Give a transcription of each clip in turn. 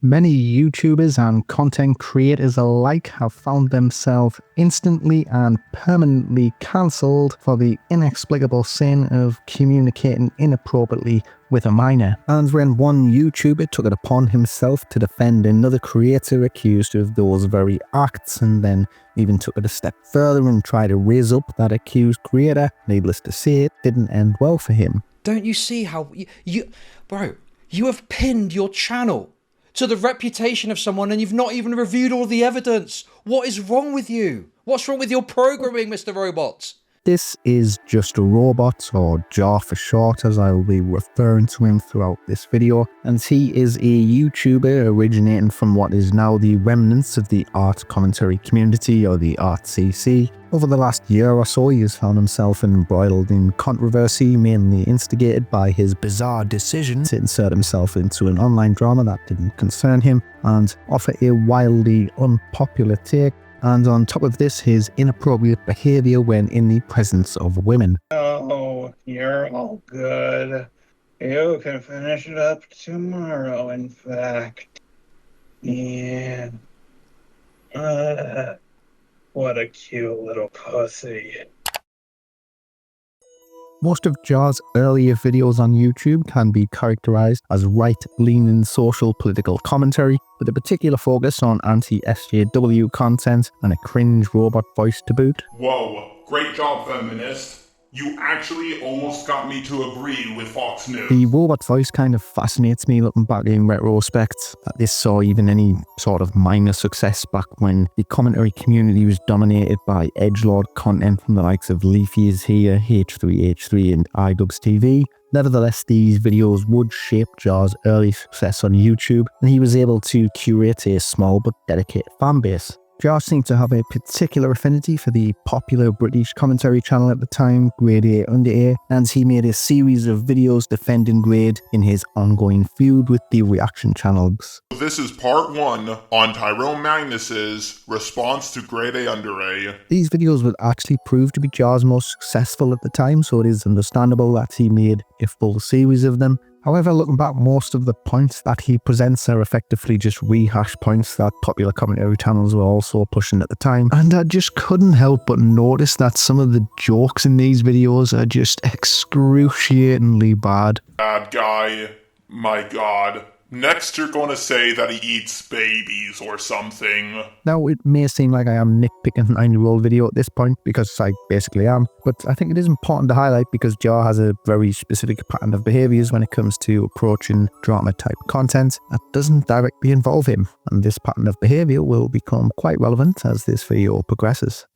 Many YouTubers and content creators alike have found themselves instantly and permanently cancelled for the inexplicable sin of communicating inappropriately with a minor. And when one YouTuber took it upon himself to defend another creator accused of those very acts, and then even took it a step further and tried to raise up that accused creator, needless to say, it didn't end well for him. Don't you see how you have pinned your channel to the reputation of someone and you've not even reviewed all the evidence? What is wrong with you? What's wrong with your programming, Mr. Robot? This is Just a Robot, or Jar for short, as I will be referring to him throughout this video, and he is a YouTuber originating from what is now the remnants of the art commentary community, or the ArtCC. Over the last year or so, he has found himself embroiled in controversy, mainly instigated by his bizarre decision to insert himself into an online drama that didn't concern him and offer a wildly unpopular take. And on top of this, his inappropriate behavior when in the presence of women. Oh, you're all good. You can finish it up tomorrow, in fact. Yeah. What a cute little pussy. Most of Jar's earlier videos on YouTube can be characterized as right-leaning social political commentary, with a particular focus on anti-SJW content and a cringe robot voice to boot. Whoa, great job, feminist. You actually almost got me to agree with Fox News. The robot voice kind of fascinates me looking back in retrospect, that this saw even any sort of minor success back when the commentary community was dominated by edgelord content from the likes of Leafy Is Here, H3H3 and iDubbbz TV. Nevertheless, these videos would shape Jar's early success on YouTube, and he was able to curate a small but dedicated fan base. Jar seemed to have a particular affinity for the popular British commentary channel at the time, Grade A Under A, and he made a series of videos defending Grade in his ongoing feud with the reaction channels. This is part 1 on Tyrone Magnus's response to Grade A Under A. These videos would actually prove to be Jar's most successful at the time, so it is understandable that he made a full series of them. However, looking back, most of the points that he presents are effectively just rehashed points that popular commentary channels were also pushing at the time. And I just couldn't help but notice that some of the jokes in these videos are just excruciatingly bad. Bad guy. My god. Next you're gonna say that he eats babies or something. Now, it may seem like I am nitpicking an 9-year-old video at this point, because I basically am, but I think it is important to highlight because Jar has a very specific pattern of behaviours when it comes to approaching drama-type content that doesn't directly involve him, and this pattern of behaviour will become quite relevant as this video progresses.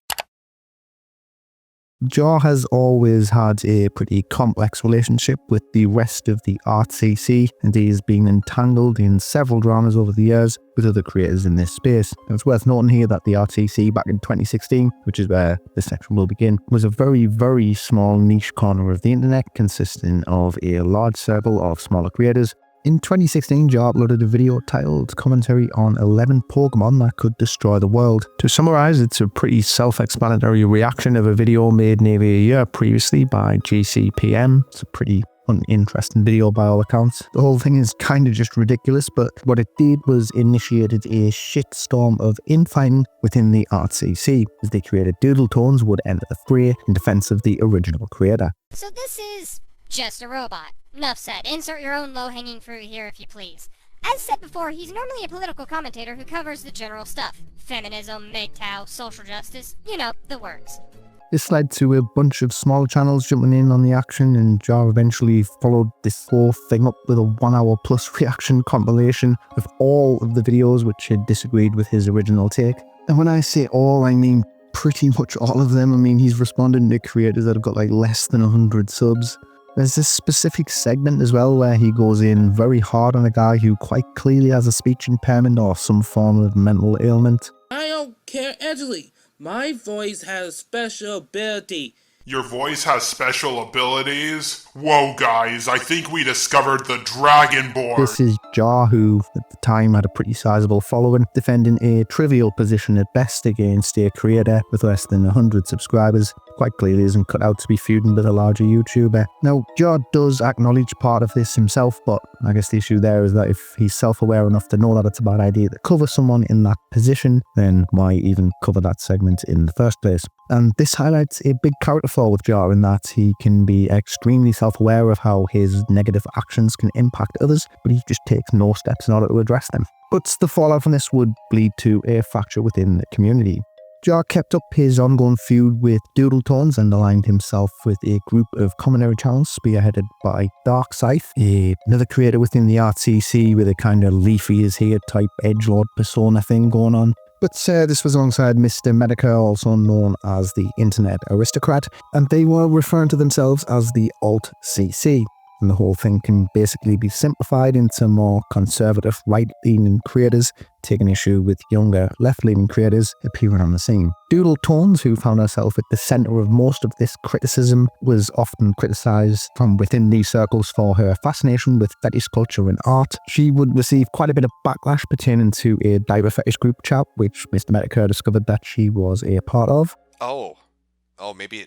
Jar has always had a pretty complex relationship with the rest of the ArtCC, and he has been entangled in several dramas over the years with other creators in this space. And it's worth noting here that the ArtCC back in 2016, which is where this section will begin, was a very, very small niche corner of the internet consisting of a large circle of smaller creators. In 2016, Jar uploaded a video titled Commentary on 11 Pokémon That Could Destroy the World. To summarise, it's a pretty self-explanatory reaction of a video made nearly a year previously by GCPM. It's a pretty uninteresting video by all accounts. The whole thing is kind of just ridiculous, but what it did was initiated a shitstorm of infighting within the ArtCC, as the creator Doodle Tones would enter the fray in defence of the original creator. So this is Just a Robot. Enough said. Insert your own low-hanging fruit here if you please. As said before, he's normally a political commentator who covers the general stuff. Feminism, MGTOW, social justice, you know, the works. This led to a bunch of small channels jumping in on the action, and Jar eventually followed this whole thing up with a 1-hour plus reaction compilation of all of the videos which had disagreed with his original take. And when I say all, I mean pretty much all of them. I mean, he's responding to creators that have got like less than 100 subs. There's this specific segment as well where he goes in very hard on a guy who quite clearly has a speech impairment or some form of mental ailment. I don't care, Edgley. My voice has special ability. Your voice has special abilities? Whoa guys, I think we discovered the Dragonborn. This is Jar, who at the time had a pretty sizable following, defending a trivial position at best against a creator with less than 100 subscribers. quite clearly isn't cut out to be feuding with a larger YouTuber. Now, Jar does acknowledge part of this himself, but I guess the issue there is that if he's self-aware enough to know that it's a bad idea to cover someone in that position, then why even cover that segment in the first place? And this highlights a big character flaw with Jar in that he can be extremely self-aware of how his negative actions can impact others, but he just takes no steps in order to address them. But the fallout from this would lead to a fracture within the community. Jar kept up his ongoing feud with Doodle Tones and aligned himself with a group of commentary channels spearheaded by DarkScythe, another creator within the RTC with a kind of leafy is here type edgelord persona thing going on. But this was alongside Mr. Medica, also known as the Internet Aristocrat, and they were referring to themselves as the Alt-CC. And the whole thing can basically be simplified into more conservative right-leaning creators taking issue with younger left-leaning creators appearing on the scene. Doodle Tones, who found herself at the centre of most of this criticism, was often criticised from within these circles for her fascination with fetish culture and art. She would receive quite a bit of backlash pertaining to a diaper fetish group chat, which Mr. Medica discovered that she was a part of. Maybe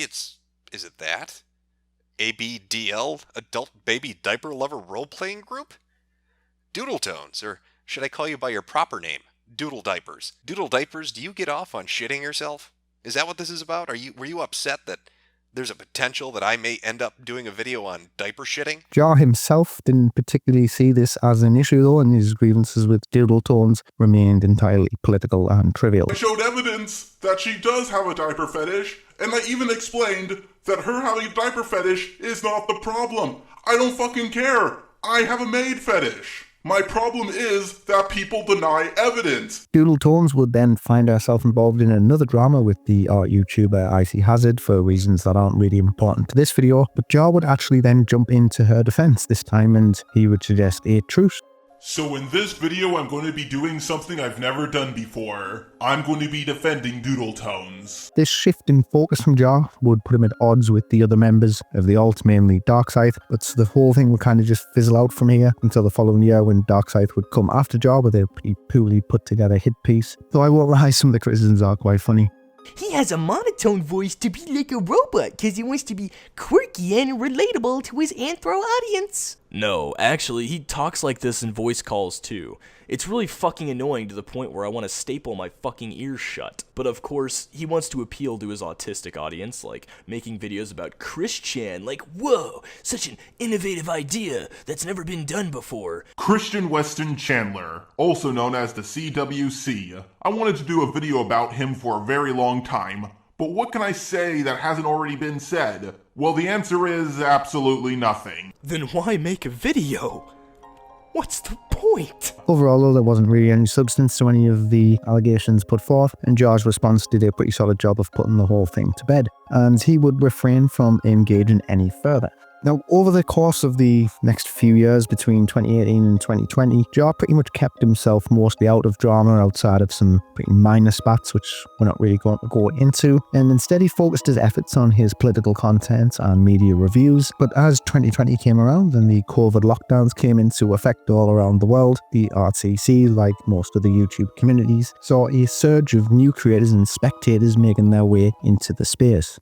it's... Is it that? ABDL, Adult Baby Diaper Lover Role-Playing Group? Doodle Tones, or should I call you by your proper name? Doodle Diapers. Doodle Diapers, do you get off on shitting yourself? Is that what this is about? Were you upset that there's a potential that I may end up doing a video on diaper shitting? Jar himself didn't particularly see this as an issue though, and his grievances with Doodle Tones remained entirely political and trivial. I showed evidence that she does have a diaper fetish, and I even explained that her having a diaper fetish is not the problem. I don't fucking care. I have a maid fetish. My problem is that people deny evidence. Doodle Tones would then find herself involved in another drama with the art YouTuber Icy Hazard for reasons that aren't really important to this video, but Jar would actually then jump into her defense this time and he would suggest a truce. So in this video, I'm going to be doing something I've never done before. I'm going to be defending Doodle Tones. This shift in focus from Jar would put him at odds with the other members of the alt, mainly DarkScythe, but the whole thing would kind of just fizzle out from here until the following year when DarkScythe would come after Jar with a pretty poorly put together hit piece. Though I won't lie, some of the criticisms are quite funny. He has a monotone voice to be like a robot because he wants to be quirky and relatable to his anthro audience. No, actually, he talks like this in voice calls too. It's really fucking annoying to the point where I want to staple my fucking ears shut. But of course, he wants to appeal to his autistic audience, like making videos about Christian, like, whoa, such an innovative idea that's never been done before. Christian Weston Chandler, also known as the CWC. I wanted to do a video about him for a very long time, but what can I say that hasn't already been said? Well, the answer is absolutely nothing. Then why make a video? What's the point? Overall, though, there wasn't really any substance to any of the allegations put forth, and Jar's response did a pretty solid job of putting the whole thing to bed, and he would refrain from engaging any further. Now, over the course of the next few years between 2018 and 2020, Jar pretty much kept himself mostly out of drama outside of some pretty minor spats, which we're not really going to go into, and instead he focused his efforts on his political content and media reviews. But as 2020 came around and the COVID lockdowns came into effect all around the world, the RTC, like most of the YouTube communities, saw a surge of new creators and spectators making their way into the space.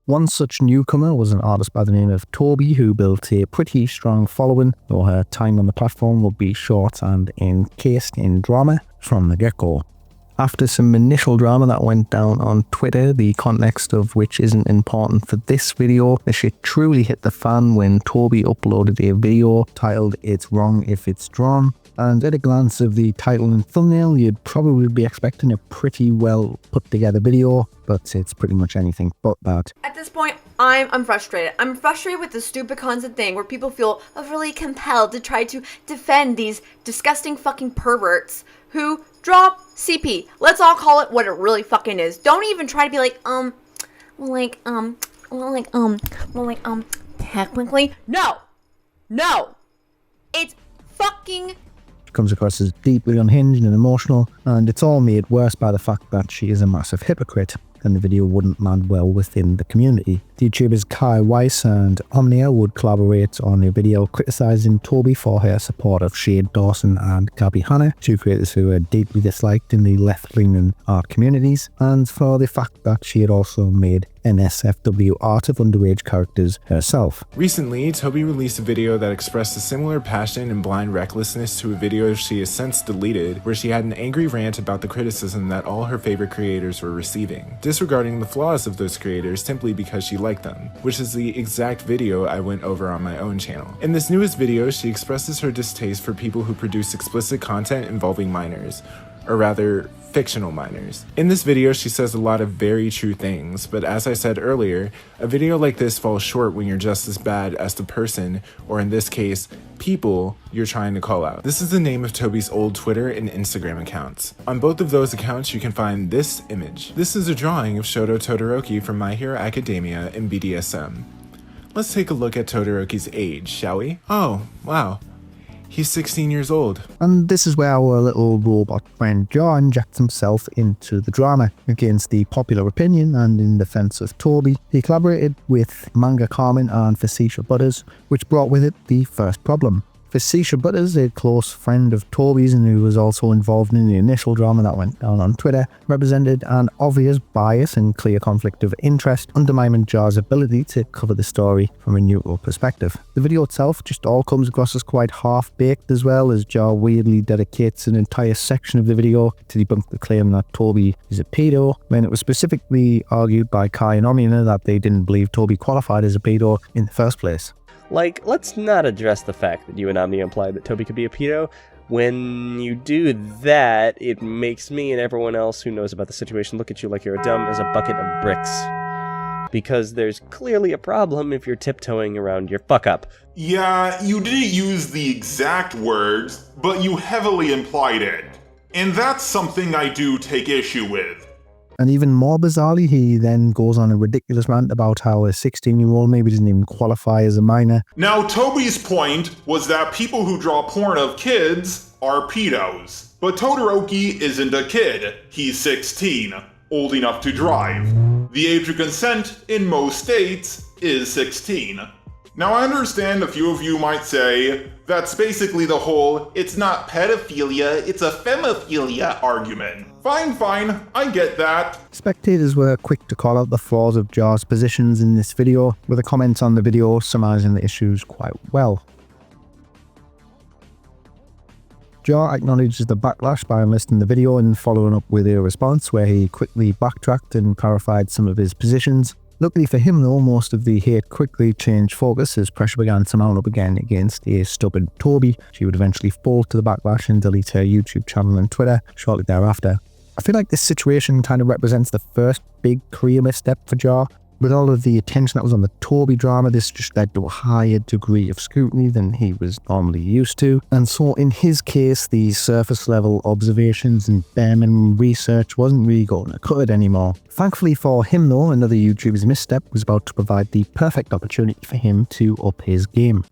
One such newcomer was an artist by the name of Tobi, who built a pretty strong following, though her time on the platform would be short and encased in drama from the get-go. After some initial drama that went down on Twitter, the context of which isn't important for this video, the shit truly hit the fan when Tobi uploaded a video titled "It's Wrong If It's Drawn." And at a glance of the title and thumbnail, you'd probably be expecting a pretty well put together video, but it's pretty much anything but that. At this point, I'm frustrated. I'm frustrated with the stupid constant thing where people feel overly compelled to try to defend these disgusting fucking perverts who draw CP. Let's all call it what it really fucking is. Don't even try to be like, technically. No. It's fucking comes across as deeply unhinged and emotional, and it's all made worse by the fact that she is a massive hypocrite. then the video wouldn't land well within the community. The YouTubers Kai Weiss and Omnia would collaborate on a video criticising Tobi for her support of Shade Dawson and Gabby Hanna, two creators who are deeply disliked in the left-leaning art communities, and for the fact that she had also made NSFW art of underage characters herself. Recently, Tobi released a video that expressed a similar passion and blind recklessness to a video she has since deleted, where she had an angry rant about the criticism that all her favorite creators were receiving, disregarding the flaws of those creators simply because she liked them, which is the exact video I went over on my own channel. In this newest video, she expresses her distaste for people who produce explicit content involving minors, or rather, fictional minors. In this video, she says a lot of very true things, but as I said earlier, a video like this falls short when you're just as bad as the person, or in this case, people, you're trying to call out. This is the name of Tobi's old Twitter and Instagram accounts. On both of those accounts, you can find this image. This is a drawing of Shoto Todoroki from My Hero Academia and BDSM. Let's take a look at Todoroki's age, shall we? Oh, wow. He's 16 years old. And this is where our little robot friend Jar injects himself into the drama. Against the popular opinion and in defense of Tobi, he collaborated with Manga Carmen and Facetious Butters, which brought with it the first problem. Facetious Butters, a close friend of Tobi's and who was also involved in the initial drama that went down on Twitter, represented an obvious bias and clear conflict of interest, undermining Jar's ability to cover the story from a neutral perspective. The video itself just all comes across as quite half-baked, as well as Jar weirdly dedicates an entire section of the video to debunk the claim that Tobi is a pedo, when it was specifically argued by Kai and Omina that they didn't believe Tobi qualified as a pedo in the first place. Like, let's not address the fact that you and Omni implied that Tobi could be a pedo. When you do that, it makes me and everyone else who knows about the situation look at you like you're dumb as a bucket of bricks. Because there's clearly a problem if you're tiptoeing around your fuck-up. Yeah, you didn't use the exact words, but you heavily implied it. And that's something I do take issue with. And even more bizarrely, he then goes on a ridiculous rant about how a 16-year-old maybe doesn't even qualify as a minor. Now, Tobi's point was that people who draw porn of kids are pedos. But Todoroki isn't a kid. He's 16, old enough to drive. The age of consent in most states is 16. Now, I understand a few of you might say that's basically the whole "it's not pedophilia, it's a femophilia" argument. Fine, I get that. Spectators were quick to call out the flaws of Jar's positions in this video, with the comments on the video summarising the issues quite well. Jar acknowledges the backlash by enlisting the video and following up with a response where he quickly backtracked and clarified some of his positions. Luckily for him though, most of the hate quickly changed focus as pressure began to mount up again against a stubborn Tobi. She would eventually fold to the backlash and delete her YouTube channel and Twitter shortly thereafter. I feel like this situation kind of represents the first big career misstep for Jar. With all of the attention that was on the Tobi drama, this just led to a higher degree of scrutiny than he was normally used to. And so in his case, the surface level observations and bare minimum research wasn't really going to cut it anymore. Thankfully for him though, another YouTuber's misstep was about to provide the perfect opportunity for him to up his game.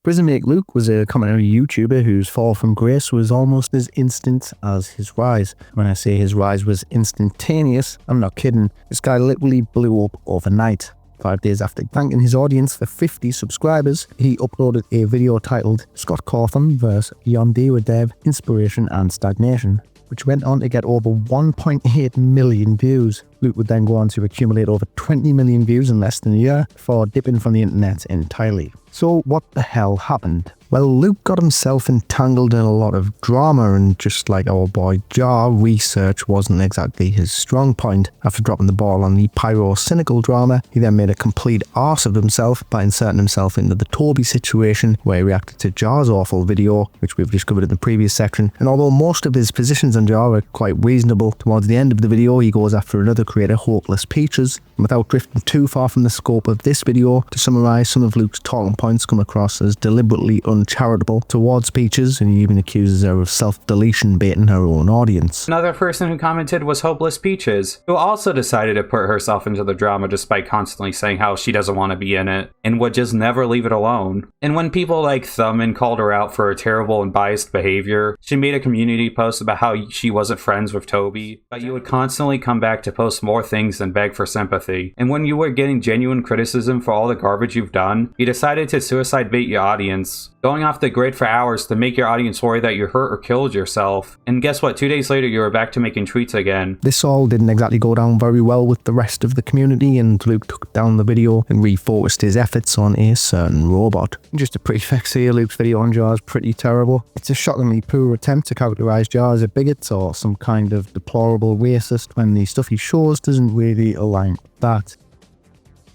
Prismmake Luke was a commentary YouTuber whose fall from grace was almost as instant as his rise. When I say his rise was instantaneous, I'm not kidding. This guy literally blew up overnight. 5 days after thanking his audience for 50 subscribers, he uploaded a video titled Scott Cawthon vs. Yonde with Dev, Inspiration and Stagnation, which went on to get over 1.8 million views. Luke would then go on to accumulate over 20 million views in less than a year before dipping from the internet entirely. So what the hell happened? Well, Luke got himself entangled in a lot of drama, and just like our boy Jar, research wasn't exactly his strong point. After dropping the ball on the pyro-cynical drama, he then made a complete arse of himself by inserting himself into the Tobi situation, where he reacted to Jar's awful video, which we've discovered in the previous section. And although most of his positions on Jar are quite reasonable, towards the end of the video he goes after another creator, Hopeless Peaches. And without drifting too far from the scope of this video, to summarise, some of Luke's talking points come across as deliberately uncharitable towards Peaches, and he even accuses her of self-deletion baiting her own audience. Another person who commented was Hopeless Peaches, who also decided to put herself into the drama despite constantly saying how she doesn't want to be in it, and would just never leave it alone. And when people like Thummin called her out for her terrible and biased behavior, she made a community post about how she wasn't friends with Tobi, but you would constantly come back to post more things than beg for sympathy. And when you were getting genuine criticism for all the garbage you've done, you decided to suicide bait your audience, going off the grid for hours to make your audience worry that you hurt or killed yourself. And guess what? 2 days later, you were back to making tweets again. This all didn't exactly go down very well with the rest of the community, and Luke took down the video and refocused his efforts on a certain robot. Just a prefix here, Luke's video on Jar is pretty terrible. It's a shockingly poor attempt to characterize Jar as a bigot or some kind of deplorable racist when the stuff he shows doesn't really align with that.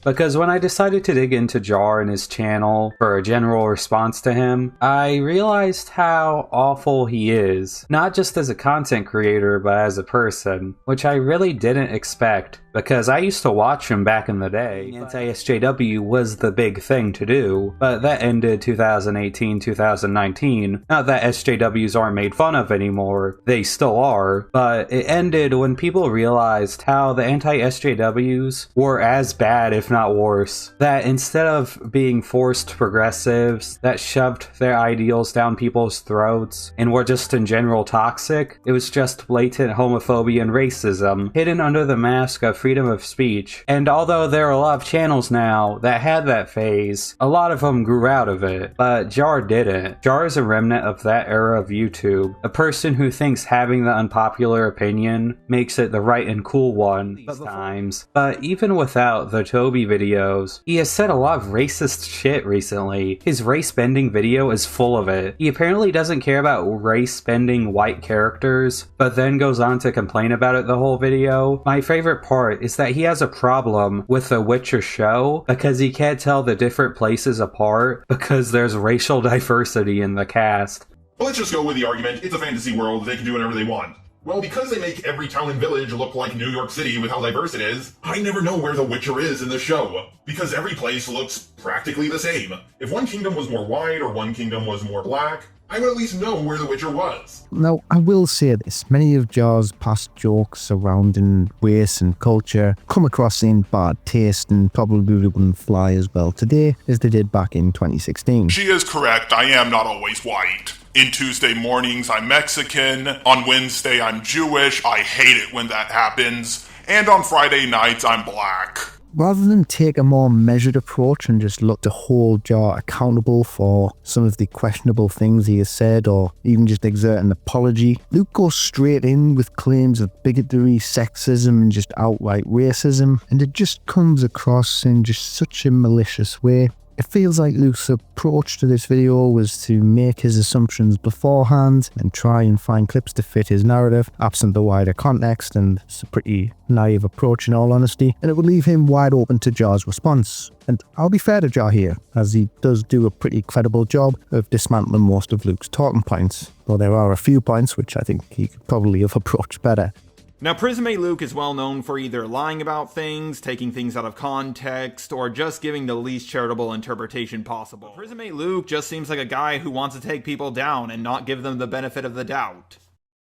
Because when I decided to dig into Jar and his channel for a general response to him, I realized how awful he is, not just as a content creator, but as a person, which I really didn't expect, because I used to watch him back in the day. Anti-SJW was the big thing to do, but that ended 2018-2019. Not that SJWs aren't made fun of anymore, they still are, but it ended when people realized how the anti-SJWs were as bad, if not worse. That instead of being forced progressives that shoved their ideals down people's throats and were just in general toxic, it was just blatant homophobia and racism hidden under the mask of freedom of speech. And although there are a lot of channels now that had that phase, a lot of them grew out of it, but Jar didn't. Jar is a remnant of that era of YouTube, a person who thinks having the unpopular opinion makes it the right and cool one these times. But even without the Tobi videos, he has said a lot of racist shit recently. His race-bending video is full of it. He apparently doesn't care about race-bending white characters, but then goes on to complain about it the whole video. My favorite part is that he has a problem with the Witcher show because he can't tell the different places apart because there's racial diversity in the cast. Well, let's just go with the argument, it's a fantasy world, they can do whatever they want. Well, because they make every town and village look like New York City with how diverse it is, I never know where the Witcher is in the show, because every place looks practically the same. If one kingdom was more white or one kingdom was more black, I would at least know where the Witcher was. Now, I will say this, many of Jar's past jokes surrounding race and culture come across in bad taste and probably wouldn't fly as well today as they did back in 2016. She is correct, I am not always white. In Tuesday mornings, I'm Mexican. On Wednesday, I'm Jewish. I hate it when that happens. And on Friday nights, I'm black. Rather than take a more measured approach and just look to hold Jar accountable for some of the questionable things he has said, or even just exert an apology, Luke goes straight in with claims of bigotry, sexism, and just outright racism, and it just comes across in just such a malicious way. It feels like Luke's approach to this video was to make his assumptions beforehand and try and find clips to fit his narrative, absent the wider context, and it's a pretty naive approach in all honesty, and it would leave him wide open to Jar's response. And I'll be fair to Jar here, as he does do a pretty credible job of dismantling most of Luke's talking points, though there are a few points which I think he could probably have approached better. Now, Prismate Luke is well known for either lying about things, taking things out of context, or just giving the least charitable interpretation possible. Prismate Luke just seems like a guy who wants to take people down and not give them the benefit of the doubt.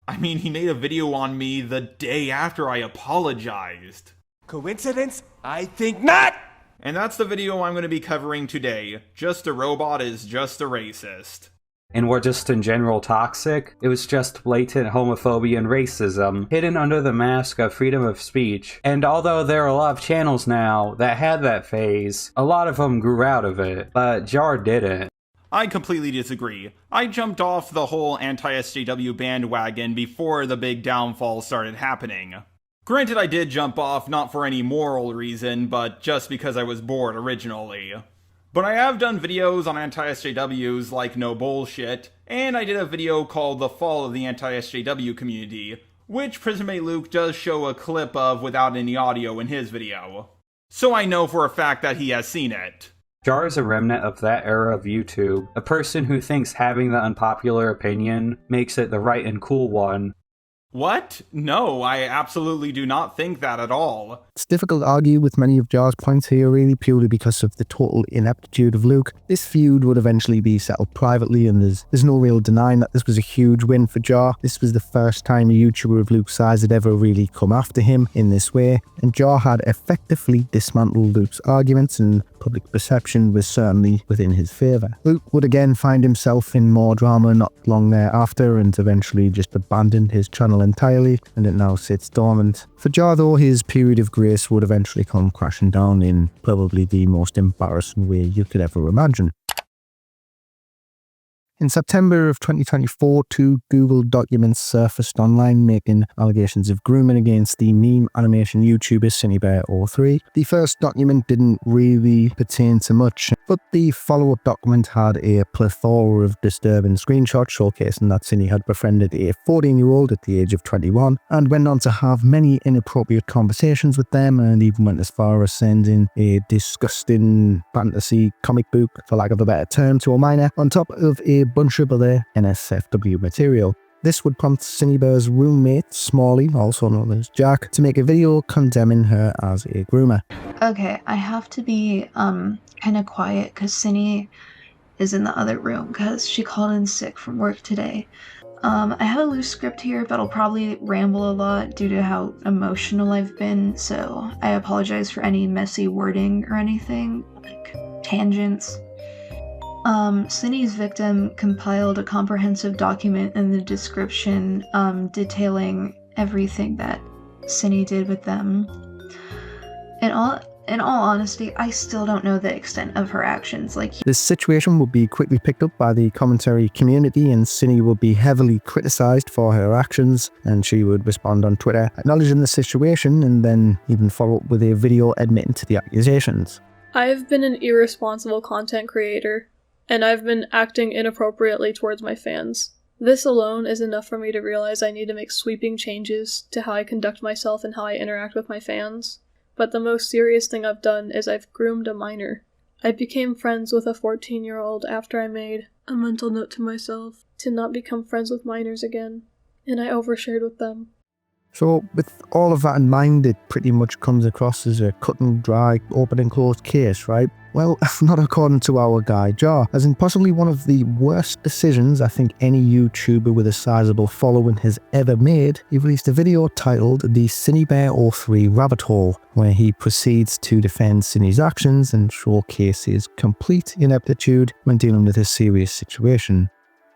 I mean, he made a video on me the day after I apologized. Coincidence? I think not! And that's the video I'm going to be covering today. Just a Robot is just a racist. And were just in general toxic, it was just blatant homophobia and racism hidden under the mask of freedom of speech. And although there are a lot of channels now that had that phase, a lot of them grew out of it, but Jar didn't. I completely disagree. I jumped off the whole anti-SJW bandwagon before the big downfall started happening. Granted, I did jump off not for any moral reason, but just because I was bored originally. But I have done videos on anti-SJWs like No Bullshit, and I did a video called The Fall of the Anti-SJW Community, which Prismate Luke does show a clip of without any audio in his video. So I know for a fact that he has seen it. Jar is a remnant of that era of YouTube, a person who thinks having the unpopular opinion makes it the right and cool one. What? No, I absolutely do not think that at all. It's difficult to argue with many of Jar's points here, really, purely because of the total ineptitude of Luke. This feud would eventually be settled privately, and there's no real denying that this was a huge win for Jar. This was the first time a YouTuber of Luke's size had ever really come after him in this way, and Jar had effectively dismantled Luke's arguments, and public perception was certainly within his favour. Luke would again find himself in more drama not long thereafter, and eventually just abandoned his channel entirely, and it now sits dormant. For Jar though, his period of grace would eventually come crashing down in probably the most embarrassing way you could ever imagine. In September of 2024, 2 Google documents surfaced online making allegations of grooming against the meme animation YouTuber CineBear03. The first document didn't really pertain to much, but the follow-up document had a plethora of disturbing screenshots showcasing that Cine had befriended a 14-year-old at the age of 21 and went on to have many inappropriate conversations with them, and even went as far as sending a disgusting fantasy comic book, for lack of a better term, to a minor, on top of a bunch of other NSFW material. This would prompt CineBear's roommate, Smalley, also known as Jack, to make a video condemning her as a groomer. Okay, I have to be kind of quiet because Cine is in the other room because she called in sick from work today. I have a loose script here, but I'll probably ramble a lot due to how emotional I've been, so I apologize for any messy wording or anything, like tangents. Cine's victim compiled a comprehensive document in the description detailing everything that Cine did with them. In all honesty, I still don't know the extent of her actions. This situation would be quickly picked up by the commentary community, and Cine would be heavily criticised for her actions, and she would respond on Twitter acknowledging the situation and then even follow up with a video admitting to the accusations. I've been an irresponsible content creator, and I've been acting inappropriately towards my fans. This alone is enough for me to realize I need to make sweeping changes to how I conduct myself and how I interact with my fans. But the most serious thing I've done is I've groomed a minor. I became friends with a 14-year-old after I made a mental note to myself to not become friends with minors again, and I overshared with them. So with all of that in mind, it pretty much comes across as a cut and dry, open and closed case, right? Well, not according to our guy Jar, as in possibly one of the worst decisions I think any YouTuber with a sizable following has ever made. He released a video titled The CineBear03 Rabbit Hole, where he proceeds to defend Cine's actions and showcase his complete ineptitude when dealing with a serious situation.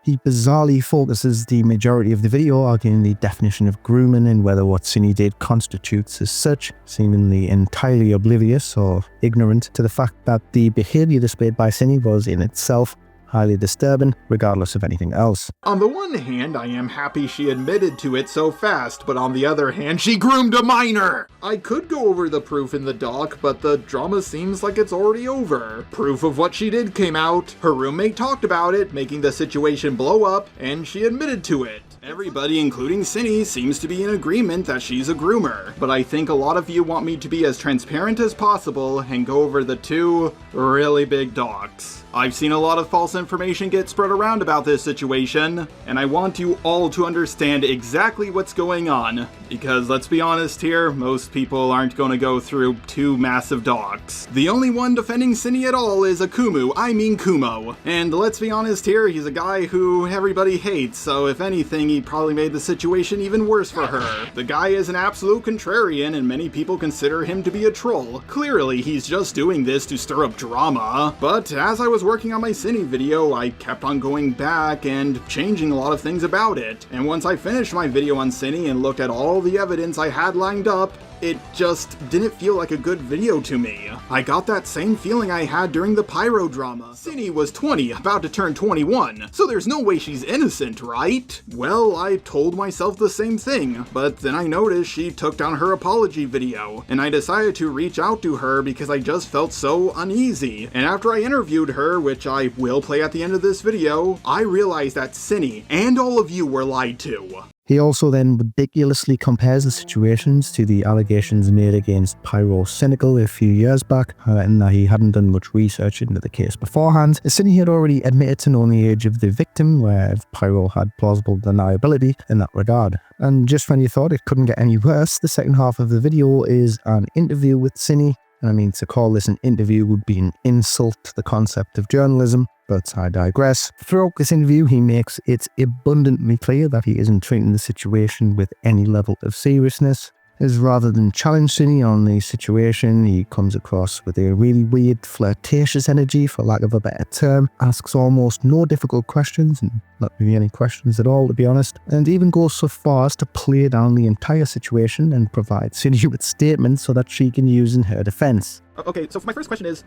He bizarrely focuses the majority of the video arguing the definition of grooming and whether what Cine did constitutes as such, seemingly entirely oblivious or ignorant to the fact that the behaviour displayed by Cine was in itself highly disturbing, regardless of anything else. On the one hand, I am happy she admitted to it so fast, but on the other hand, she groomed a minor! I could go over the proof in the doc, but the drama seems like it's already over. Proof of what she did came out, her roommate talked about it, making the situation blow up, and she admitted to it. Everybody, including Cine, seems to be in agreement that she's a groomer, but I think a lot of you want me to be as transparent as possible and go over the 2 really big docs. I've seen a lot of false information get spread around about this situation, and I want you all to understand exactly what's going on, because let's be honest here, most people aren't going to go through 2 massive docs. The only one defending Cine at all is Kumo, and let's be honest here, he's a guy who everybody hates, so if anything, he probably made the situation even worse for her. The guy is an absolute contrarian, and many people consider him to be a troll. Clearly, he's just doing this to stir up drama, but as I was working on my Cine video, I kept on going back and changing a lot of things about it. And once I finished my video on Cine and looked at all the evidence I had lined up, it just didn't feel like a good video to me. I got that same feeling I had during the Pyro drama. Cine was 20, about to turn 21, so there's no way she's innocent, right? Well, I told myself the same thing, but then I noticed she took down her apology video, and I decided to reach out to her because I just felt so uneasy. And after I interviewed her, which I will play at the end of this video, I realized that Cine and all of you were lied to. He also then ridiculously compares the situations to the allegations made against Pyro Cynical a few years back, and that he hadn't done much research into the case beforehand. Cindy had already admitted to knowing the age of the victim, where Pyro had plausible deniability in that regard. And just when you thought it couldn't get any worse, the second half of the video is an interview with Cindy. And I mean, to call this an interview would be an insult to the concept of journalism, but I digress. Throughout this interview, he makes it abundantly clear that he isn't treating the situation with any level of seriousness. As rather than challenge Cindy on the situation, he comes across with a really weird, flirtatious energy, for lack of a better term, asks almost no difficult questions, and not really any questions at all, to be honest, and even goes so far as to play down the entire situation and provide Cindy with statements so that she can use in her defense. Okay, so for my first question is,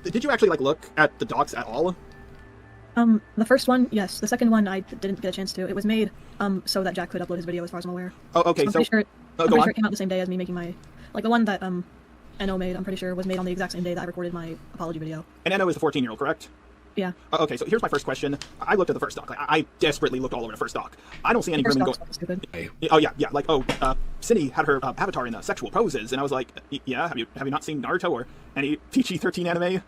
did you actually look at the docs at all? The first one, yes. The second one, I didn't get a chance to. It was made, so that Jack could upload his video, as far as I'm aware. Oh, okay, I'm pretty sure go on. it came out the same day as me making my, the one that, NO made, I'm pretty sure was made on the exact same day that I recorded my apology video. And NO is the 14-year-old, correct? Yeah. Okay, so here's my first question. I looked at the first doc. I desperately looked all over the first doc. I don't see any grooming going. Stupid. Oh yeah. Cindy had her avatar in the sexual poses, and I was like, yeah, have you not seen Naruto or any PG-13 anime?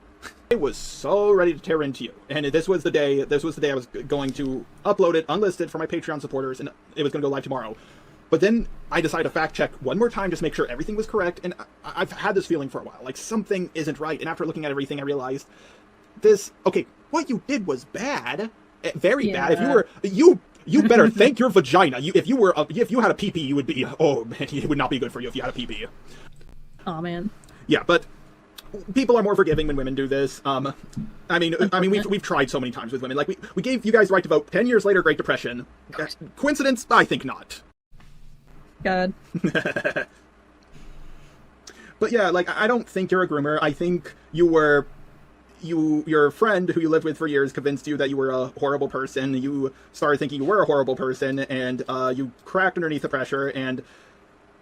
I was so ready to tear into you, and this was the day I was going to upload it unlisted for my Patreon supporters, and it was going to go live tomorrow. But then I decided to fact check one more time just to make sure everything was correct, and I've had this feeling for a while, like something isn't right. And after looking at everything, I realized what you did was bad, very bad. If you were you better thank your vagina. If you had a pee-pee, you would be, oh man, it would not be good for you if you had a pee-pee. Oh man. Yeah, but people are more forgiving when women do this. I mean, we've tried so many times with women. Like we gave you guys the right to vote. 10 years later, Great Depression. Coincidence? I think not. God. But yeah, I don't think you're a groomer. I think your friend who you lived with for years convinced you that you were a horrible person. You started thinking you were a horrible person, and you cracked underneath the pressure and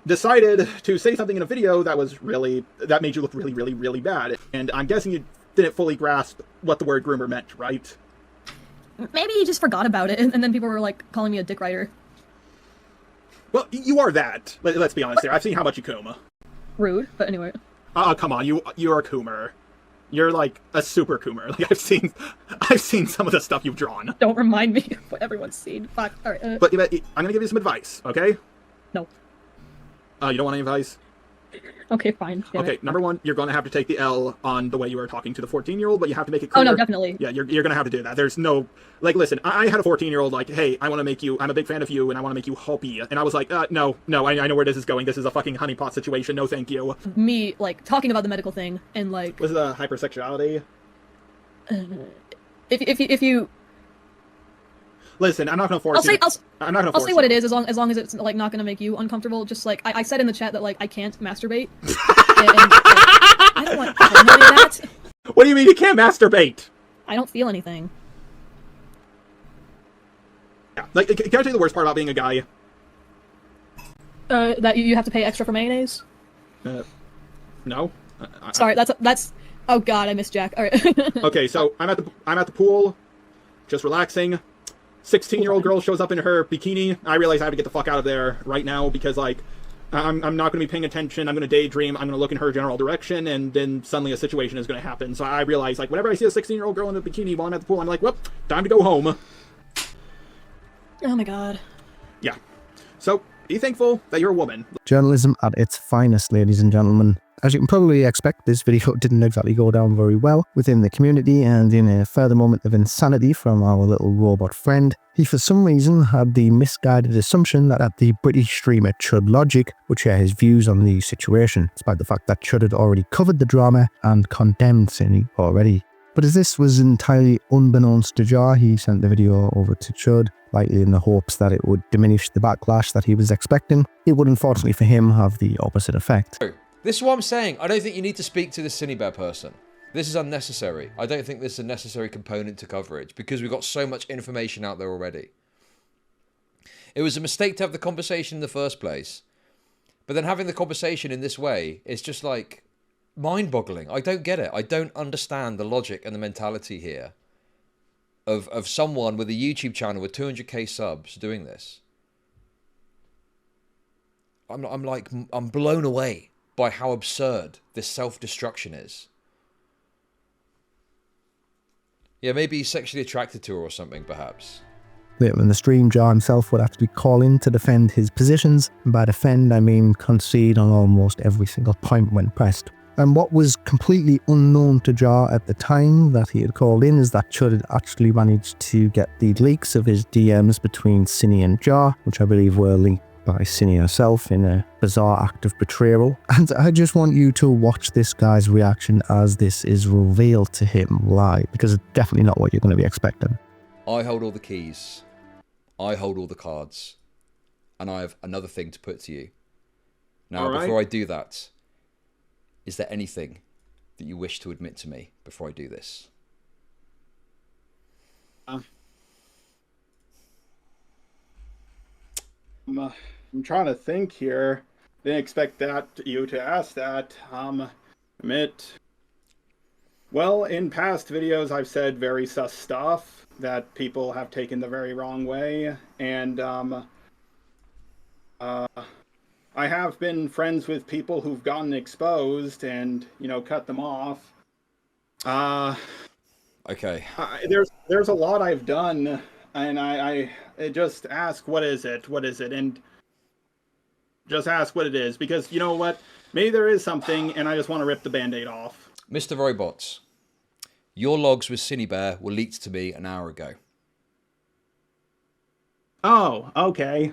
decided to say something in a video that made you look really, really, really bad. And I'm guessing you didn't fully grasp what the word groomer meant, right? Maybe he just forgot about it, and then people were calling me a dick writer. Well, you are that. Let's be honest here. I've seen how much you coom. Rude, but anyway. Come on, you're a coomer. You're a super coomer. I've seen some of the stuff you've drawn. Don't remind me of what everyone's seen. Fuck. All right. But I'm gonna give you some advice, okay? No. You don't want any advice? Okay, fine. Okay, number one, you're gonna have to take the L on the way you were talking to the 14-year-old, but you have to make it clear. Oh no, definitely. Yeah, you're gonna have to do that. There's no listen. I had a 14-year-old hey, I want to make you. I'm a big fan of you, and I want to make you happy. And I was like, no, I know where this is going. This is a fucking honeypot situation. No, thank you. Me talking about the medical thing and was it a hypersexuality? If you. Listen, I'm not gonna force you. I'll say what it is as long as it's not gonna make you uncomfortable. Just I said in the chat that I can't masturbate. and I don't want to know that. What do you mean you can't masturbate? I don't feel anything. Yeah, can I tell you the worst part about being a guy? That you have to pay extra for mayonnaise. No. Sorry, that's. Oh God, I missed Jack. All right. Okay, so I'm at the pool, just relaxing. 16-year-old girl shows up in her bikini. I realize I have to get the fuck out of there right now because I'm not going to be paying attention. I'm going to daydream. I'm going to look in her general direction, and then suddenly a situation is going to happen. So I realize whenever I see a 16-year-old girl in a bikini while I'm at the pool, I'm like, well, time to go home. Oh my God. Yeah. So be thankful that you're a woman. Journalism at its finest, ladies and gentlemen. As you can probably expect, this video didn't exactly go down very well within the community, and in a further moment of insanity from our little robot friend, he for some reason had the misguided assumption that the British streamer Chud Logic would share his views on the situation, despite the fact that Chud had already covered the drama and condemned Cindy already. But as this was entirely unbeknownst to Jar, he sent the video over to Chud, likely in the hopes that it would diminish the backlash that he was expecting. It would unfortunately for him have the opposite effect. This is what I'm saying. I don't think you need to speak to the Cinebear person. This is unnecessary. I don't think this is a necessary component to coverage because we've got so much information out there already. It was a mistake to have the conversation in the first place. But then having the conversation in this way is just mind-boggling. I don't get it. I don't understand the logic and the mentality here of someone with a YouTube channel with 200k subs doing this. I'm blown away by how absurd this self-destruction is. Yeah, maybe he's sexually attracted to her or something, perhaps. Later in the stream, Jar himself would actually call in to defend his positions, and by defend I mean concede on almost every single point when pressed. And what was completely unknown to Jar at the time that he had called in is that Chud had actually managed to get the leaks of his DMs between Cinny and Jar, which I believe were leaked by Cinny herself in a bizarre act of betrayal. And I just want you to watch this guy's reaction as this is revealed to him live, because it's definitely not what you're going to be expecting. I hold all the keys. I hold all the cards. And I have another thing to put to you. Now, before I do that, is there anything that you wish to admit to me before I do this? I'm trying to think here. Didn't expect you to ask that. Admit. Well, in past videos, I've said very sus stuff that people have taken the very wrong way, and I have been friends with people who've gotten exposed and, cut them off. Okay. There's a lot I've done, and I just ask, what is it? What is it? And just ask what it is, because you know what? Maybe there is something, and I just want to rip the Band-Aid off. Mr. Robot, your logs with Cinebear were leaked to me an hour ago. Oh, okay.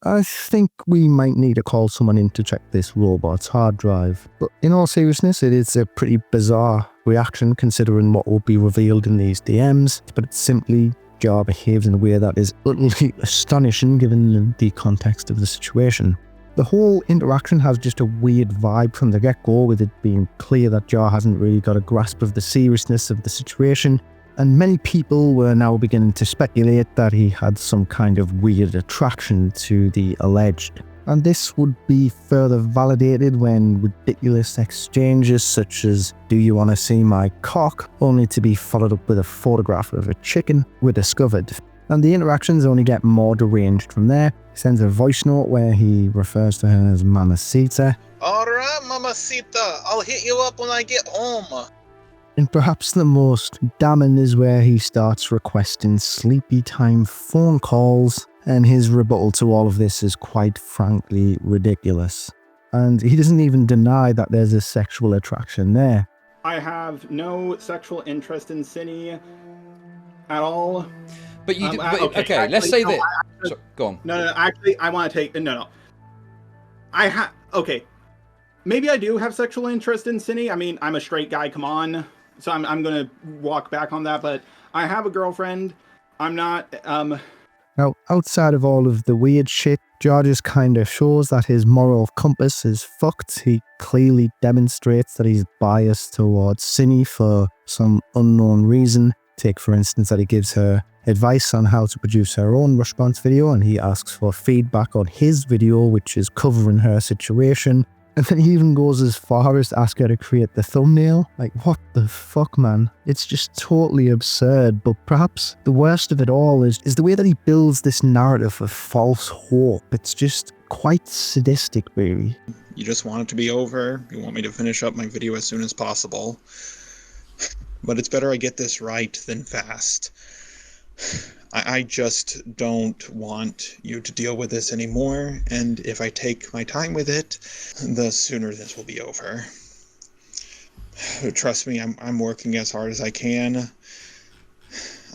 I think we might need to call someone in to check this robot's hard drive. But in all seriousness, it is a pretty bizarre reaction considering what will be revealed in these DMs, but it's simply Jar behaves in a way that is utterly astonishing given the context of the situation. The whole interaction has just a weird vibe from the get-go, with it being clear that Jar hasn't really got a grasp of the seriousness of the situation, and many people were now beginning to speculate that he had some kind of weird attraction to the alleged. And this would be further validated when ridiculous exchanges such as, "Do you want to see my cock?" only to be followed up with a photograph of a chicken, were discovered. And the interactions only get more deranged from there. He sends a voice note where he refers to her as Mamacita. Alright, Mamacita, I'll hit you up when I get home. And perhaps the most damning is where he starts requesting sleepy time phone calls, and his rebuttal to all of this is quite frankly ridiculous. And he doesn't even deny that there's a sexual attraction there. I have no sexual interest in Cinny at all. But you do, okay, actually, let's say no, this. Go on. No, actually, I want to take... No. Okay. Maybe I do have sexual interest in Cinny. I mean, I'm a straight guy, come on. So I'm going to walk back on that, but I have a girlfriend. I'm not... Now, outside of all of the weird shit, Jar just kind of shows that his moral compass is fucked. He clearly demonstrates that he's biased towards Cinny for some unknown reason. Take, for instance, that he gives her advice on how to produce her own response video, and he asks for feedback on his video, which is covering her situation. And then he even goes as far as to ask her to create the thumbnail. Like, what the fuck, man? It's just totally absurd. But perhaps the worst of it all is the way that he builds this narrative of false hope. It's just quite sadistic, really. You just want it to be over. You want me to finish up my video as soon as possible. But it's better I get this right than fast. I just don't want you to deal with this anymore, and if I take my time with it, the sooner this will be over. Trust me, I'm working as hard as I can.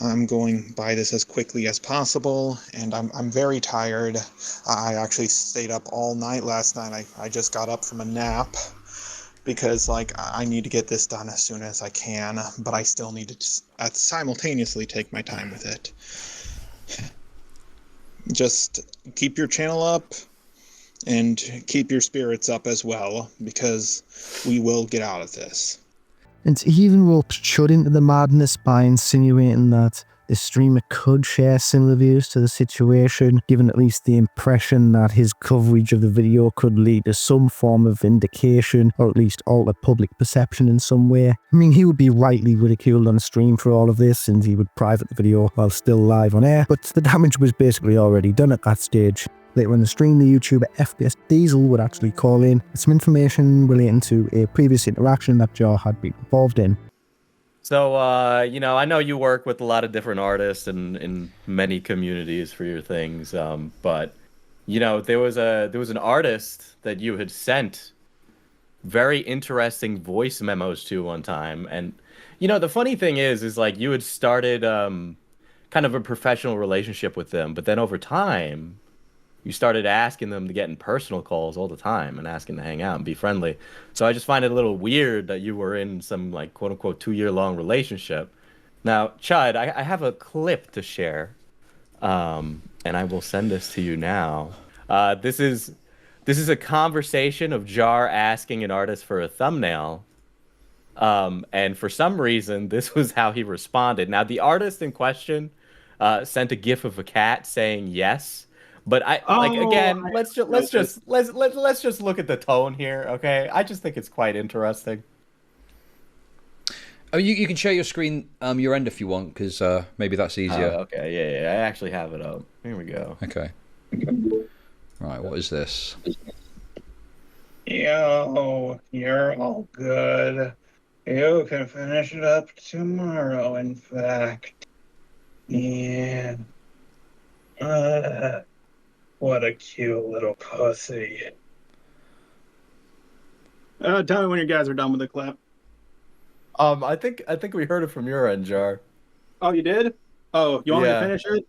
I'm going by this as quickly as possible, and I'm very tired. I actually stayed up all night last night. I just got up from a nap because I need to get this done as soon as I can, but I still need to simultaneously take my time with it. Just keep your channel up and keep your spirits up as well, because we will get out of this. And he even roped Chud into the madness by insinuating that the streamer could share similar views to the situation, giving at least the impression that his coverage of the video could lead to some form of vindication, or at least alter public perception in some way. I mean, he would be rightly ridiculed on stream for all of this, and he would private the video while still live on air, but the damage was basically already done at that stage. Later in the stream, the YouTuber FPS Diesel would actually call in with some information relating to a previous interaction that Jar had been involved in. So, I know you work with a lot of different artists and in many communities for your things, but, there was an artist that you had sent very interesting voice memos to one time, and, the funny thing is like, you had started kind of a professional relationship with them, but then over time, you started asking them to get in personal calls all the time and asking to hang out and be friendly. So I just find it a little weird that you were in some, like, quote-unquote 2-year-long relationship. Now, Chud, I have a clip to share, and I will send this to you now. This is a conversation of Jar asking an artist for a thumbnail, and for some reason, this was how he responded. Now, the artist in question sent a gif of a cat saying yes. But let's just look at the tone here, okay? I just think it's quite interesting. Oh, you can share your screen, your end if you want, because maybe that's easier. Okay, yeah, I actually have it up. Here we go. Okay. Right, what is this? Yo, you're all good. You can finish it up tomorrow, in fact. Yeah. What a cute little pussy. Tell me when you guys are done with the clip. I think we heard it from your end, Jar. Oh, you did? Oh, you want me to finish it?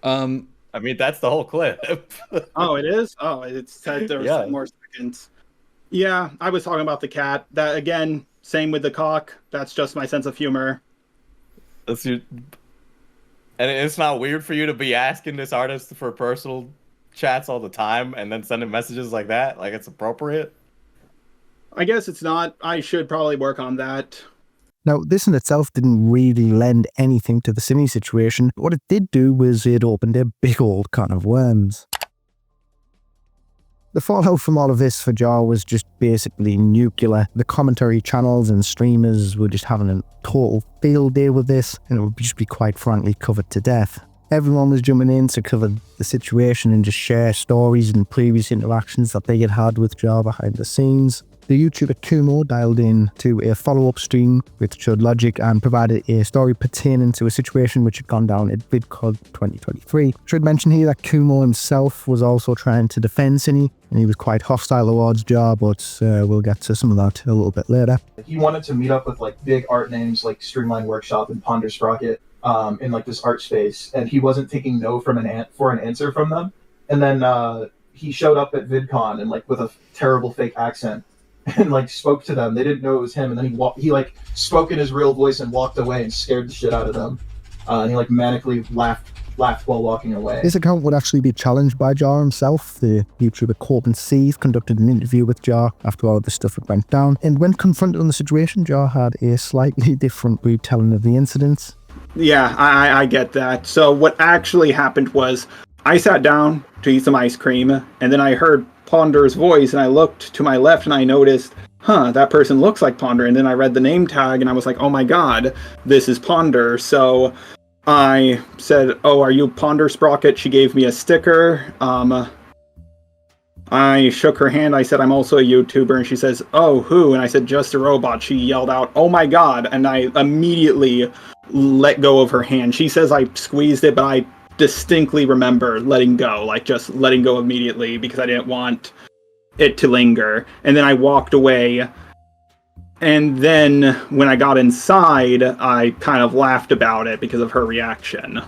I mean, that's the whole clip. Oh, it is? Oh, it said there was some more seconds. Yeah, I was talking about the cat. That, again, same with the cock. That's just my sense of humor. That's your... And it's not weird for you to be asking this artist for personal chats all the time and then sending messages like that? Like, it's appropriate? I guess it's not. I should probably work on that. Now, this in itself didn't really lend anything to the Simi situation. What it did do was it opened a big old can of worms. The fallout from all of this for Jar was just basically nuclear. The commentary channels and streamers were just having a total field day with this, and it would just be quite frankly covered to death. Everyone was jumping in to cover the situation and just share stories and previous interactions that they had had with Jar behind the scenes. The YouTuber Kumo dialed in to a follow-up stream with Chud Logic and provided a story pertaining to a situation which had gone down at VidCon 2023. Should mention here that Kumo himself was also trying to defend Cine, and he was quite hostile towards Jar, but we'll get to some of that a little bit later. He wanted to meet up with like big art names like Streamline Workshop and Ponder Sprocket in like this art space, and he wasn't taking no from an answer from them. And then he showed up at VidCon and like with a terrible fake accent. And like spoke to them. They didn't know it was him, and then he like spoke in his real voice and walked away and scared the shit out of them. And he like manically laughed while walking away. This account would actually be challenged by Jar himself. The YouTuber Corbin Seeth conducted an interview with Jar after all of this stuff had went down, and when confronted on the situation, Jar had a slightly different retelling of the incidents. Yeah, I get that. So what actually happened was I sat down to eat some ice cream, and then I heard Ponder's voice, and I looked to my left and I noticed, that person looks like Ponder, and then I read the name tag and I was like, oh my god, this is Ponder. So I said, oh, are you Ponder Sprocket? She gave me a sticker. I shook her hand. I said, I'm also a YouTuber, and she says, oh, who? And I said, Just a Robot. She yelled out, oh my god, and I immediately let go of her hand. She says I squeezed it, but I distinctly remember letting go, like just letting go immediately because I didn't want it to linger. And then I walked away, and then when I got inside, I kind of laughed about it because of her reaction.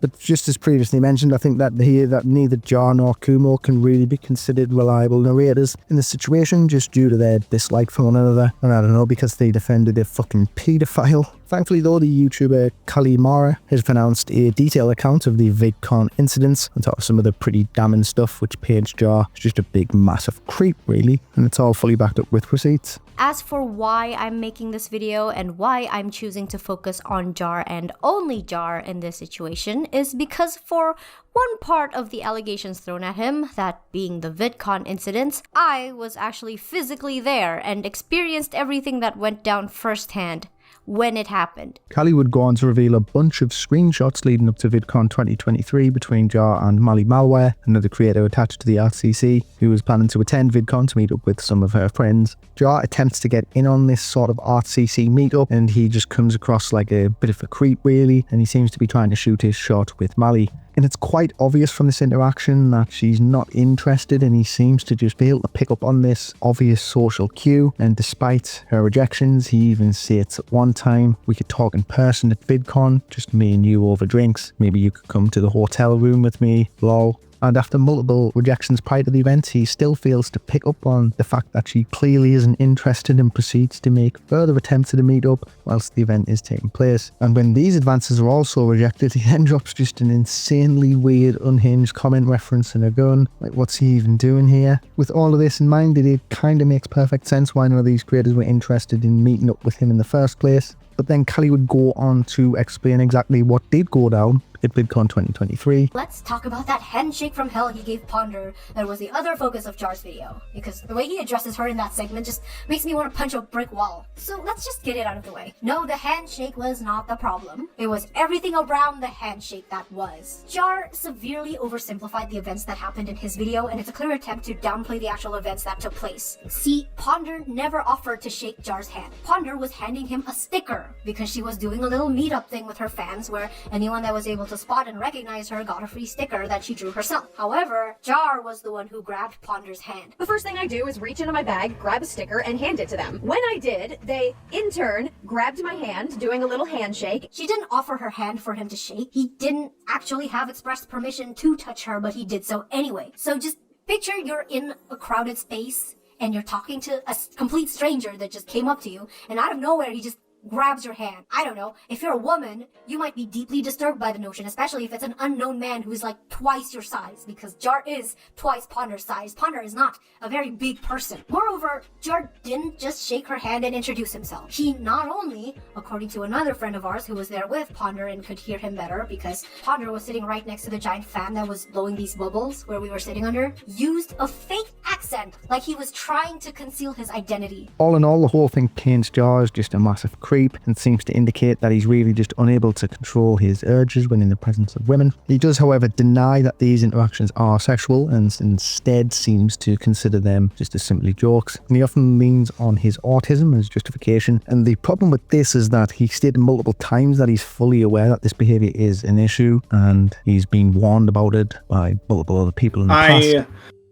But just as previously mentioned, I think that neither Jar nor Kumo can really be considered reliable narrators in this situation, just due to their dislike for one another, and I don't know, because they defended a fucking paedophile. Thankfully though, the YouTuber Kalimara has pronounced a detailed account of the VidCon incidents on top of some of the pretty damning stuff, which paints Jar as just a big massive creep really, and it's all fully backed up with receipts. As for why I'm making this video and why I'm choosing to focus on Jar and only Jar in this situation is because for one part of the allegations thrown at him, that being the VidCon incidents, I was actually physically there and experienced everything that went down firsthand. when it happened. Callie would go on to reveal a bunch of screenshots leading up to VidCon 2023 between Jar and Mali Malware, another creator attached to the RCC, who was planning to attend VidCon to meet up with some of her friends. Jar attempts to get in on this sort of RCC meetup, and he just comes across like a bit of a creep really, and he seems to be trying to shoot his shot with Mali. And it's quite obvious from this interaction that she's not interested, and he seems to just be able to pick up on this obvious social cue. And despite her rejections, he even states at one time, "We could talk in person at VidCon, just me and you over drinks. Maybe you could come to the hotel room with me, lol." And after multiple rejections prior to the event, he still fails to pick up on the fact that she clearly isn't interested and proceeds to make further attempts at a meetup whilst the event is taking place. And when these advances are also rejected, he then drops just an insanely weird, unhinged comment referencing a gun. Like, what's he even doing here? With all of this in mind, it kind of makes perfect sense why none of these creators were interested in meeting up with him in the first place. But then Callie would go on to explain exactly what did go down at VidCon 2023. Let's talk about that handshake from hell he gave Ponder that was the other focus of Jar's video, because the way he addresses her in that segment just makes me want to punch a brick wall. So let's just get it out of the way. No, the handshake was not the problem. It was everything around the handshake that was. Jar severely oversimplified the events that happened in his video, and it's a clear attempt to downplay the actual events that took place. See, Ponder never offered to shake Jar's hand. Ponder was handing him a sticker because she was doing a little meetup thing with her fans where anyone that was able to spot and recognize her got a free sticker that she drew herself. However, Jar was the one who grabbed Ponder's hand. The first thing I do is reach into my bag, grab a sticker, and hand it to them. When I did, they, in turn, grabbed my hand, doing a little handshake. She didn't offer her hand for him to shake. He didn't actually have expressed permission to touch her, but he did so anyway. So just picture you're in a crowded space and you're talking to a complete stranger that just came up to you, and out of nowhere he just grabs your hand. I don't know, if you're a woman, you might be deeply disturbed by the notion, especially if it's an unknown man who's like twice your size, because Jar is twice Ponder's size. Ponder is not a very big person. Moreover, Jar didn't just shake her hand and introduce himself. He not only, according to another friend of ours who was there with Ponder and could hear him better because Ponder was sitting right next to the giant fan that was blowing these bubbles where we were sitting under, used a fake accent like he was trying to conceal his identity. All in all, the whole thing paints Jar as just a massive creep and seems to indicate that he's really just unable to control his urges when in the presence of women. He does, however, deny that these interactions are sexual and instead seems to consider them just as simply jokes. And he often leans on his autism as justification. And the problem with this is that he stated multiple times that he's fully aware that this behaviour is an issue and he's been warned about it by multiple other people in the past.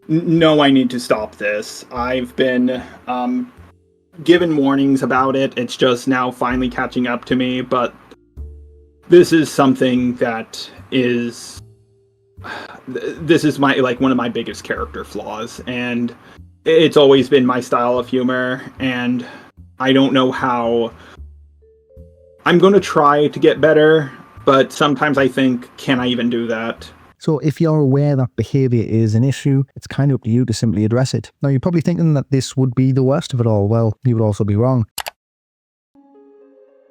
No, I need to stop this. I've been given warnings about it. It's just now finally catching up to me, but this is something that is my one of my biggest character flaws, and it's always been my style of humor, and I don't know how. I'm going to try to get better, but sometimes I think, can I even do that? So if you're aware that behaviour is an issue, it's kind of up to you to simply address it. Now, you're probably thinking that this would be the worst of it all. Well, you would also be wrong.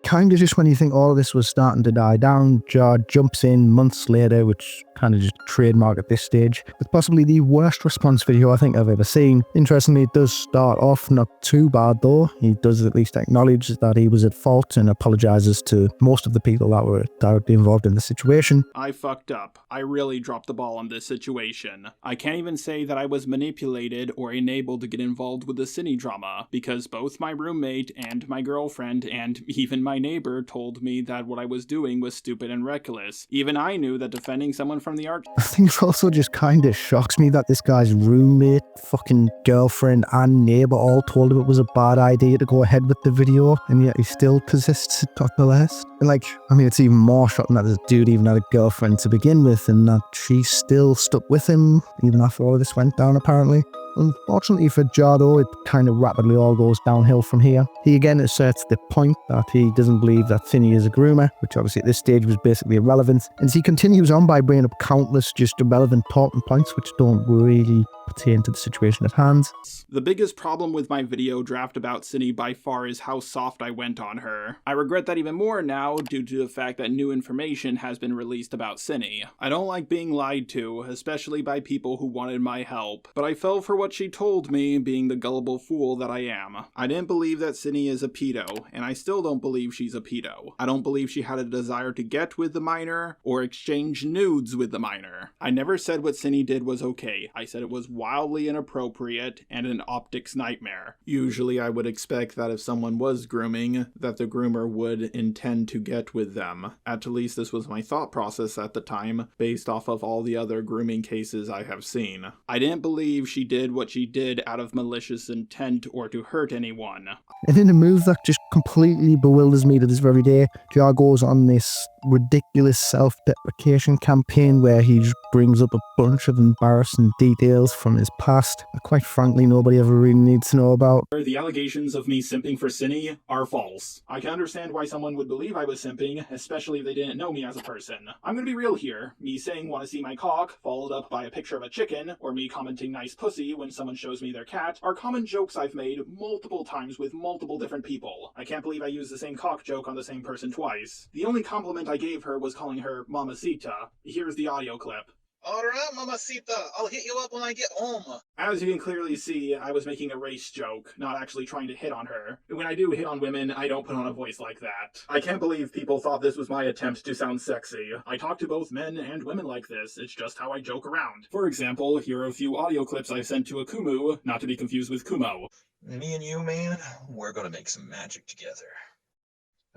Kind of just when you think all of this was starting to die down, Jar jumps in months later, which kind of just trademark at this stage, with possibly the worst response video I think I've ever seen. Interestingly, it does start off not too bad though. He does at least acknowledge that he was at fault and apologises to most of the people that were directly involved in the situation. I fucked up. I really dropped the ball on this situation. I can't even say that I was manipulated or enabled to get involved with the cine drama, because both my roommate and my girlfriend and even my neighbor told me that what I was doing was stupid and reckless. Even I knew that defending someone from the art. I think it also just kind of shocks me that this guy's roommate, fucking girlfriend and neighbour all told him it was a bad idea to go ahead with the video, and yet he still persists nonetheless. And it's even more shocking that this dude even had a girlfriend to begin with, and that she still stuck with him even after all of this went down apparently. Unfortunately for Jar though, it kind of rapidly all goes downhill from here. He again asserts the point that he doesn't believe that Finny is a groomer, which obviously at this stage was basically irrelevant, and he continues on by bringing up countless just irrelevant talking points which don't really pertain to the situation at hand. The biggest problem with my video draft about Cindy by far is how soft I went on her. I regret that even more now due to the fact that new information has been released about Cindy. I don't like being lied to, especially by people who wanted my help, but I fell for what she told me, being the gullible fool that I am. I didn't believe that Cindy is a pedo, and I still don't believe she's a pedo. I don't believe she had a desire to get with the minor or exchange nudes with the minor. I never said what Cindy did was okay. I said it was wildly inappropriate and an optics nightmare. Usually I would expect that if someone was grooming, that the groomer would intend to get with them. At least this was my thought process at the time, based off of all the other grooming cases I have seen. I didn't believe she did what she did out of malicious intent or to hurt anyone. And in a move that just completely bewilders me to this very day, Jar goes on this ridiculous self-deprecation campaign where he just brings up a bunch of embarrassing details from his past that quite frankly nobody ever really needs to know about. The allegations of me simping for Cindy are false. I can understand why someone would believe I was simping, especially if they didn't know me as a person. I'm gonna be real here. Me saying wanna see my cock, followed up by a picture of a chicken, or me commenting nice pussy when someone shows me their cat, are common jokes I've made multiple times with multiple different people. I can't believe I used the same cock joke on the same person twice. The only compliment I gave her was calling her Mamacita. Here's the audio clip. Alright, Mamacita, I'll hit you up when I get home. As you can clearly see, I was making a race joke, not actually trying to hit on her. When I do hit on women, I don't put on a voice like that. I can't believe people thought this was my attempt to sound sexy. I talk to both men and women like this, it's just how I joke around. For example, here are a few audio clips I've sent to Akumu, not to be confused with Kumo. Me and you, man, we're gonna make some magic together.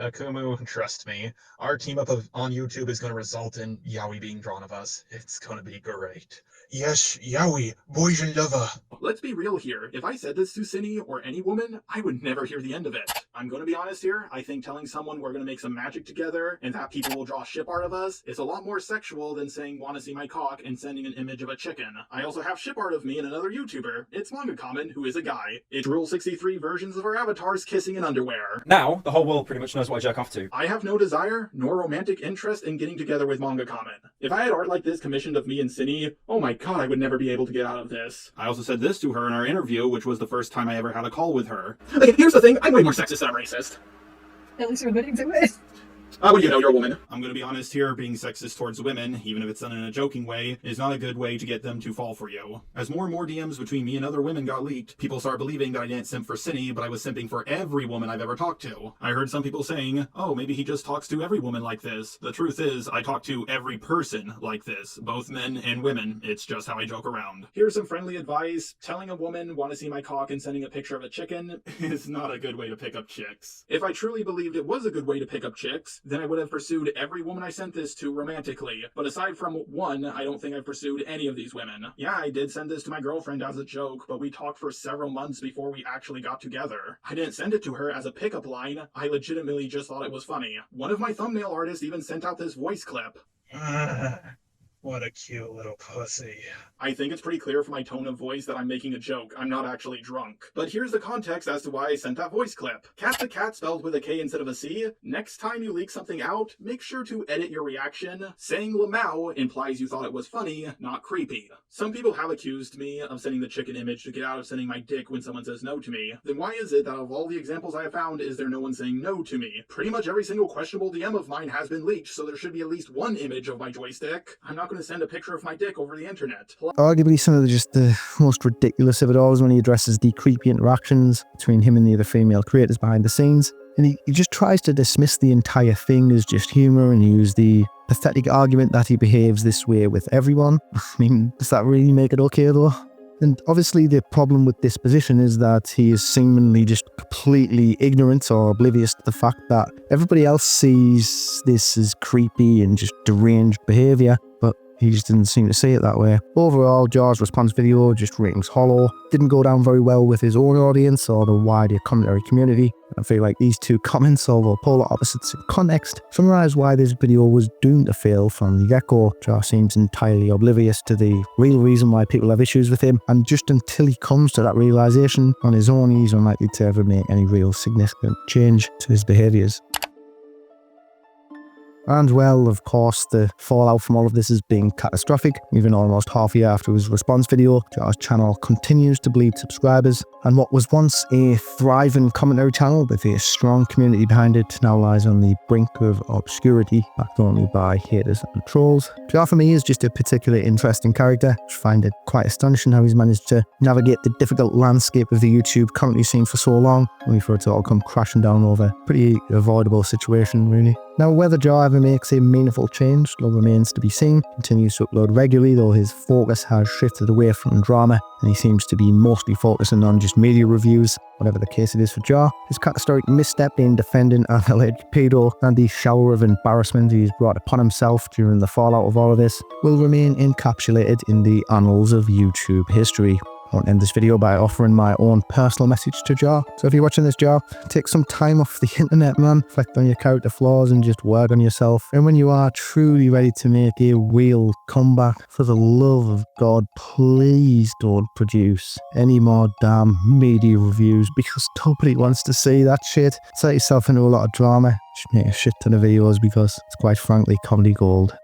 Akumu, trust me, our team up on YouTube is going to result in Yaoi being drawn of us. It's going to be great. Yes, Yaoi, boys and lover. Let's be real here. If I said this to Cindy or any woman, I would never hear the end of it. I'm going to be honest here. I think telling someone we're going to make some magic together and that people will draw ship art of us is a lot more sexual than saying wanna see my cock and sending an image of a chicken. I also have ship art of me and another YouTuber. It's Manga Common, who is a guy. It's Rule 63 versions of our avatars kissing in underwear. Now, the whole world pretty much knows what I jerk off to. I have no desire nor romantic interest in getting together with Manga Common. If I had art like this commissioned of me and Cindy, oh my god, I would never be able to get out of this. I also said this to her in our interview, which was the first time I ever had a call with her. Okay, here's the thing, I'm way more sexist than I'm racist. At least you're admitting to it. What do you know, you're a woman. I'm gonna be honest here, being sexist towards women, even if it's done in a joking way, is not a good way to get them to fall for you. As more and more DMs between me and other women got leaked, people started believing that I didn't simp for Cindy, but I was simping for every woman I've ever talked to. I heard some people saying, oh, maybe he just talks to every woman like this. The truth is, I talk to every person like this, both men and women. It's just how I joke around. Here's some friendly advice. Telling a woman, want to see my cock and sending a picture of a chicken is not a good way to pick up chicks. If I truly believed it was a good way to pick up chicks, then I would have pursued every woman I sent this to romantically. But aside from one, I don't think I've pursued any of these women. Yeah, I did send this to my girlfriend as a joke, but we talked for several months before we actually got together. I didn't send it to her as a pickup line. I legitimately just thought it was funny. One of my thumbnail artists even sent out this voice clip. What a cute little pussy. I think it's pretty clear from my tone of voice that I'm making a joke. I'm not actually drunk. But here's the context as to why I sent that voice clip. Cat to cat spelled with a K instead of a C. Next time you leak something out, make sure to edit your reaction. Saying Lamau implies you thought it was funny, not creepy. Some people have accused me of sending the chicken image to get out of sending my dick when someone says no to me. Then why is it that of all the examples I have found, is there no one saying no to me? Pretty much every single questionable DM of mine has been leaked, so there should be at least one image of my joystick. I'm not going to send a picture of my dick over the internet. Arguably some of the most ridiculous of it all is when he addresses the creepy interactions between him and the other female creators behind the scenes. And he just tries to dismiss the entire thing as just humour and use the pathetic argument that he behaves this way with everyone. I mean, does that really make it okay though? And obviously the problem with this position is that he is seemingly just completely ignorant or oblivious to the fact that everybody else sees this as creepy and just deranged behaviour, but he just didn't seem to see it that way. Overall, Jar's response video just rings hollow. Didn't go down very well with his own audience or the wider commentary community. I feel like these two comments, although polar opposites in context, summarise why this video was doomed to fail from the get-go. Jar seems entirely oblivious to the real reason why people have issues with him, and just until he comes to that realisation on his own, he's unlikely to ever make any real significant change to his behaviours. And well, of course, the fallout from all of this has been catastrophic. Even almost half a year after his response video, Jar's channel continues to bleed subscribers, and what was once a thriving commentary channel with a strong community behind it now lies on the brink of obscurity, backed only by haters and trolls. Jar for me is just a particularly interesting character. I find it quite astonishing how he's managed to navigate the difficult landscape of the YouTube commentary scene for so long, only for it to all come crashing down over a pretty avoidable situation, really. Now, whether Jar ever makes a meaningful change still remains to be seen. He continues to upload regularly, though his focus has shifted away from drama, and he seems to be mostly focusing on just media reviews. Whatever the case it is for Jar, his catastrophic misstep in defending an alleged pedo and the shower of embarrassment he's brought upon himself during the fallout of all of this will remain encapsulated in the annals of YouTube history. I want to end this video by offering my own personal message to Jar. So if you're watching this, Jar, take some time off the internet, man. Reflect on your character flaws and just work on yourself. And when you are truly ready to make a real comeback, for the love of God, please don't produce any more damn media reviews, because nobody wants to see that shit. Set yourself into a lot of drama. Just make a shit ton of videos, because it's quite frankly comedy gold.